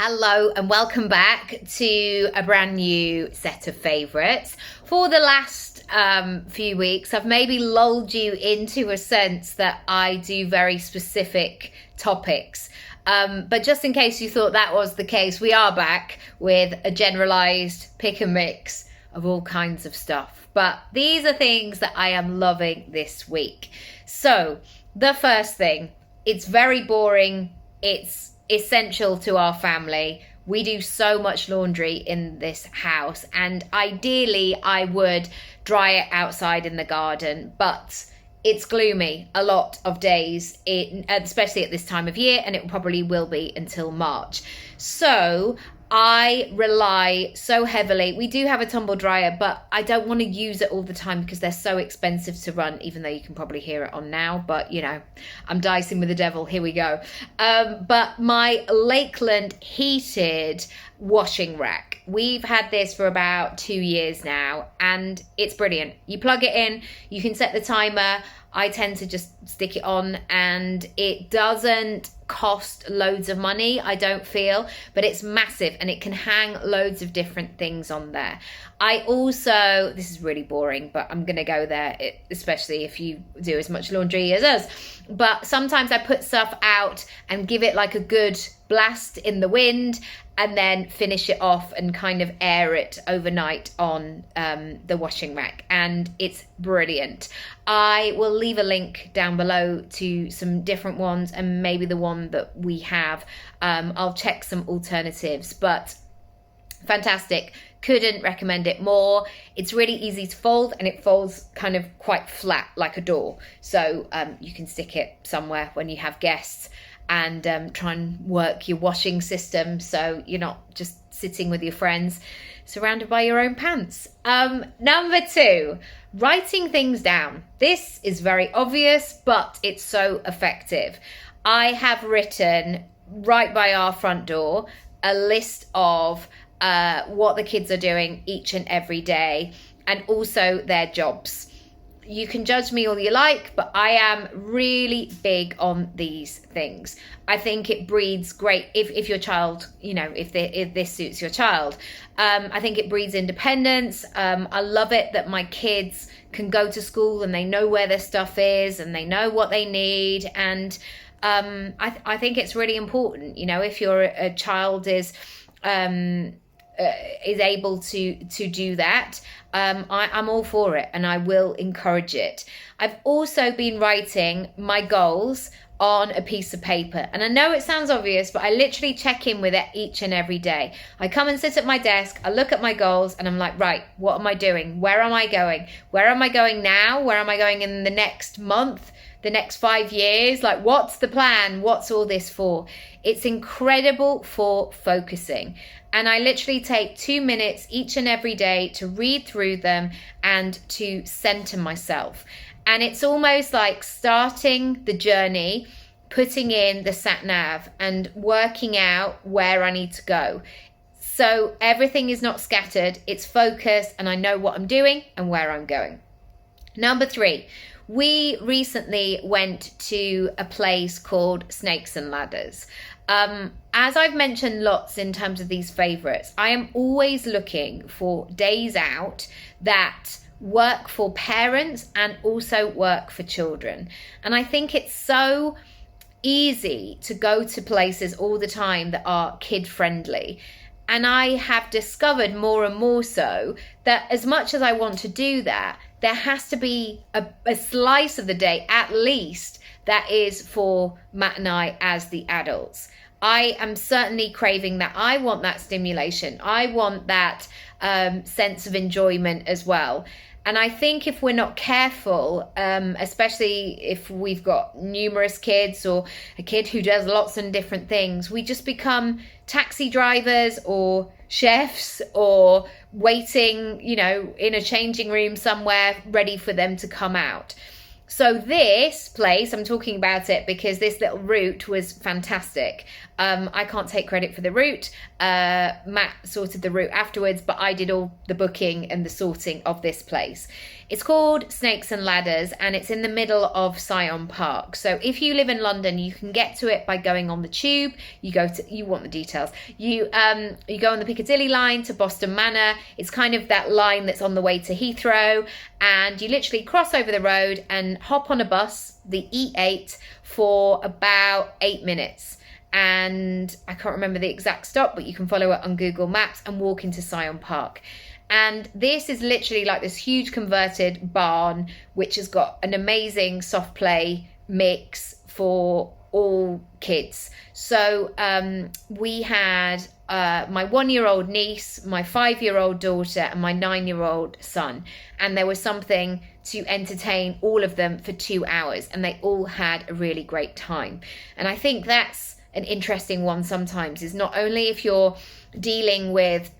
Hello and welcome back to a brand new set of favourites. For the last few weeks, I've maybe lulled you into a sense that I do very specific topics. But just in case you thought that was the case, we are back with a generalised pick and mix of all kinds of stuff. But these are things that I am loving this week. So the first thing, it's very boring. It's essential to our family. We do so much laundry in this house, and ideally I would dry it outside in the garden, but it's gloomy a lot of days, especially at this time of year, and it probably will be until March. So I rely so heavily. We do have a tumble dryer, but I don't want to use it all the time because they're so expensive to run, even though you can probably hear it on now. But, you know, I'm dicing with the devil. Here we go. But my Lakeland heated washing rack, we've had this for about 2 years now, and it's brilliant. You plug it in, you can set the timer. I tend to just stick it on, and it doesn't cost loads of money, I don't feel, but it's massive and it can hang loads of different things on there. I also, this is really boring, but I'm gonna go there, especially if you do as much laundry as us, but sometimes I put stuff out and give it like a good blast in the wind and then finish it off and kind of air it overnight on the washing rack, and it's brilliant. I will leave a link down below to some different ones and maybe the one that we have. I'll check some alternatives, but fantastic. Couldn't recommend it more. It's really easy to fold, and it folds kind of quite flat like a door, so you can stick it somewhere when you have guests and try and work your washing system so you're not just sitting with your friends surrounded by your own pants. Number 2, writing things down. This is very obvious, but it's so effective. I have written right by our front door a list of what the kids are doing each and every day, and also their jobs. You can judge me all you like, but I am really big on these things. I think it breeds great, if your child, you know, if this suits your child. I think it breeds independence. I love it that my kids can go to school and they know where their stuff is and they know what they need. And I think it's really important, you know, if a child is able to do that, I'm all for it, and I will encourage it. I've also been writing my goals on a piece of paper, and I know it sounds obvious, but I literally check in with it each and every day. I come and sit at my desk, I look at my goals, and I'm like, right, what am I doing? Where am I going? Where am I going now? Where am I going in the next month? The next 5 years? Like, what's the plan? What's all this for? It's incredible for focusing. And I literally take 2 minutes each and every day to read through them and to center myself. And it's almost like starting the journey, putting in the sat nav and working out where I need to go. So everything is not scattered, it's focused, and I know what I'm doing and where I'm going. Number 3, we recently went to a place called Snakes and Ladders. As I've mentioned lots in terms of these favourites, I am always looking for days out that work for parents and also work for children. And I think it's so easy to go to places all the time that are kid friendly. And I have discovered more and more so that as much as I want to do that, there has to be a slice of the day at least that is for Matt and I as the adults. I am certainly craving that. I want that stimulation. I want that sense of enjoyment as well. And I think if we're not careful, especially if we've got numerous kids or a kid who does lots of different things, we just become taxi drivers or chefs or waiting, you know, in a changing room somewhere ready for them to come out. So this place, I'm talking about it because this little route was fantastic. I can't take credit for the route. Matt sorted the route afterwards, but I did all the booking and the sorting of this place. It's called Snakes and Ladders, and it's in the middle of Syon Park. So if you live in London, you can get to it by going on the tube. You want the details. You go on the Piccadilly line to Boston Manor. It's kind of that line that's on the way to Heathrow, and you literally cross over the road and hop on a bus, the E8, for about 8 minutes. And I can't remember the exact stop, but you can follow it on Google Maps and walk into Syon Park. And this is literally like this huge converted barn, which has got an amazing soft play mix for all kids. So we had my 1-year-old niece, my 5-year-old daughter, and my 9-year-old son. And there was something to entertain all of them for 2 hours. And they all had a really great time. And I think that's an interesting one sometimes, is not only if you're dealing with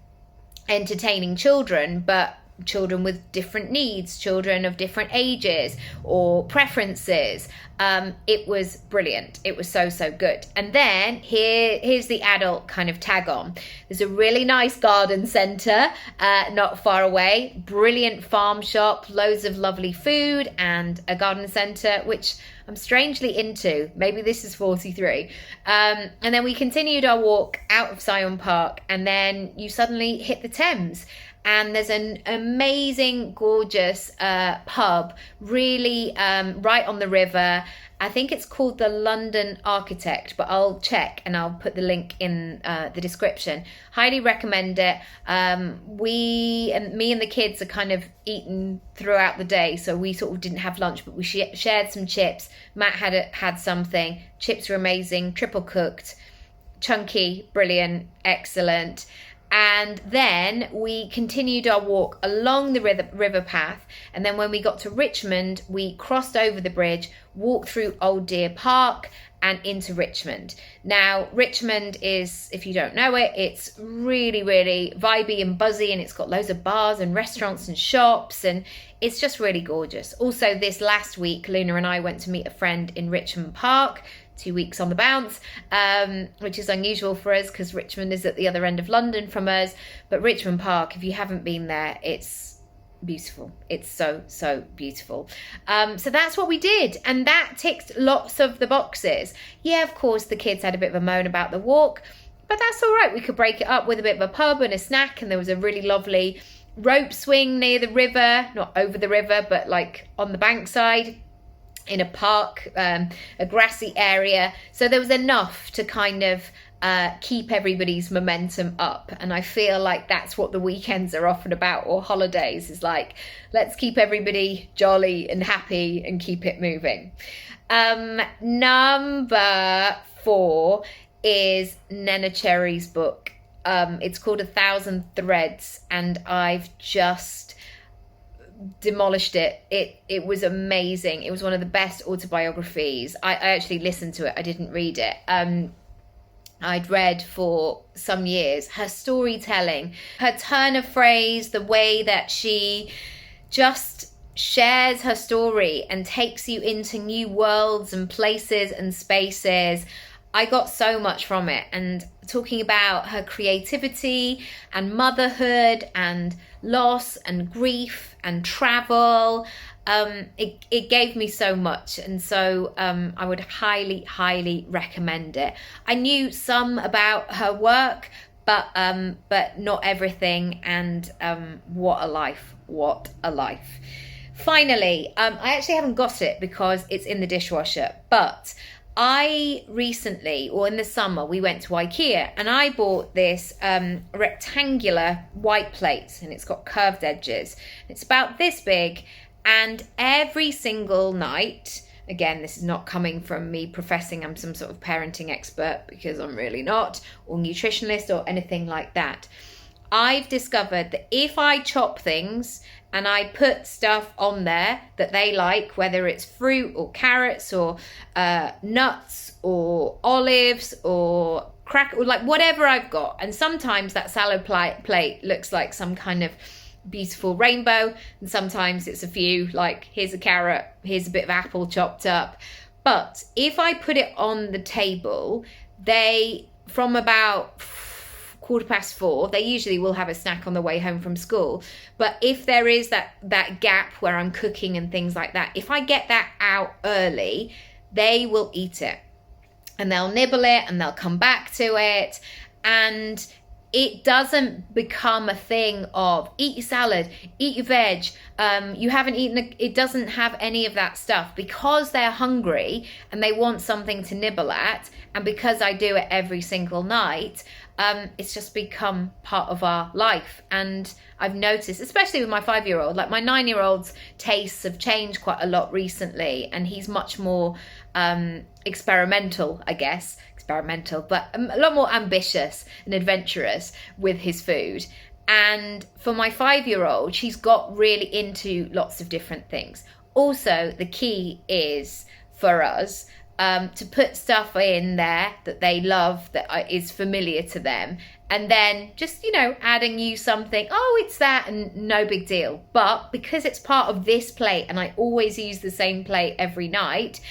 entertaining children, but children with different needs, children of different ages or preferences. It was brilliant. It was so good. And then here's the adult kind of tag on. There's a really nice garden centre not far away, brilliant farm shop, loads of lovely food, and a garden centre which I'm strangely into. Maybe this is 43. And then we continued our walk out of Syon Park, and then you suddenly hit the Thames. And there's an amazing, gorgeous pub, really right on the river. I think it's called the London Architect, but I'll check and I'll put the link in the description. Highly recommend it. Me and the kids are kind of eating throughout the day, so we sort of didn't have lunch, but we shared some chips. Matt had something. Chips were amazing, triple cooked, chunky, brilliant, excellent. And then we continued our walk along the river path. And then when we got to Richmond, we crossed over the bridge, walked through Old Deer Park and into Richmond. Now, Richmond is, if you don't know it, it's really, really vibey and buzzy, and it's got loads of bars and restaurants and shops, and it's just really gorgeous. Also, this last week, Luna and I went to meet a friend in Richmond Park, 2 weeks on the bounce, which is unusual for us because Richmond is at the other end of London from us. But Richmond Park, if you haven't been there, it's beautiful. It's so beautiful. So that's what we did, and that ticked lots of the boxes. Yeah, of course, the kids had a bit of a moan about the walk, but that's all right. We could break it up with a bit of a pub and a snack, and there was a really lovely rope swing near the river, not over the river, but like on the bankside, in a park, a grassy area. So there was enough to kind of keep everybody's momentum up. And I feel like that's what the weekends are often about, or holidays, is like, let's keep everybody jolly and happy and keep it moving. Number 4 is Nena Cherry's book. It's called 1,000 Threads, and I've just demolished it. It was amazing. It was one of the best autobiographies. I actually listened to it. I didn't read it. I'd read for some years. Her storytelling, her turn of phrase, the way that she just shares her story and takes you into new worlds and places and spaces. I got so much from it, and talking about her creativity and motherhood and loss and grief and travel, it gave me so much, and so I would highly recommend it. I knew some about her work, but not everything, and what a life. Finally, I actually haven't got it because it's in the dishwasher, but I recently, or in the summer, we went to IKEA and I bought this rectangular white plate, and it's got curved edges. It's about this big, and every single night, again, this is not coming from me professing I'm some sort of parenting expert, because I'm really not, or nutritionist or anything like that. I've discovered that if I chop things and I put stuff on there that they like, whether it's fruit or carrots or nuts or olives or crack, or like whatever I've got, and sometimes that salad plate looks like some kind of beautiful rainbow, and sometimes it's a few, like here's a carrot, here's a bit of apple chopped up. But if I put it on the table, from about 4:15, they usually will have a snack on the way home from school. But if there is that gap where I'm cooking and things like that, if I get that out early, they will eat it and they'll nibble it and they'll come back to it. And it doesn't become a thing of eat your salad, eat your veg, you haven't eaten it doesn't have any of that stuff, because they're hungry and they want something to nibble at. And because I do it every single night, it's just become part of our life. And I've noticed, especially with my 5-year-old, like my 9-year-old's tastes have changed quite a lot recently, and he's much more experimental, I guess. But a lot more ambitious and adventurous with his food. And for my 5-year-old, she's got really into lots of different things. Also, the key is for us to put stuff in there that they love, that is familiar to them, and then just, adding you something, oh, it's that, and no big deal. But because it's part of this plate and I always use the same plate every night,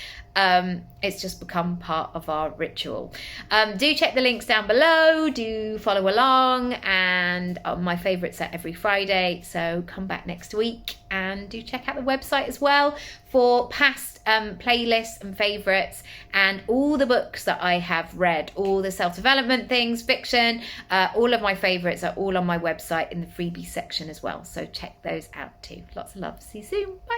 it's just become part of our ritual. Do check the links down below, do follow along, and my favourites are every Friday, so come back next week, and do check out the website as well for past playlists and favourites, and all the books that I have read, all the self-development things, fiction, all of my favourites are all on my website in the freebie section as well, so check those out too. Lots of love, see you soon, bye.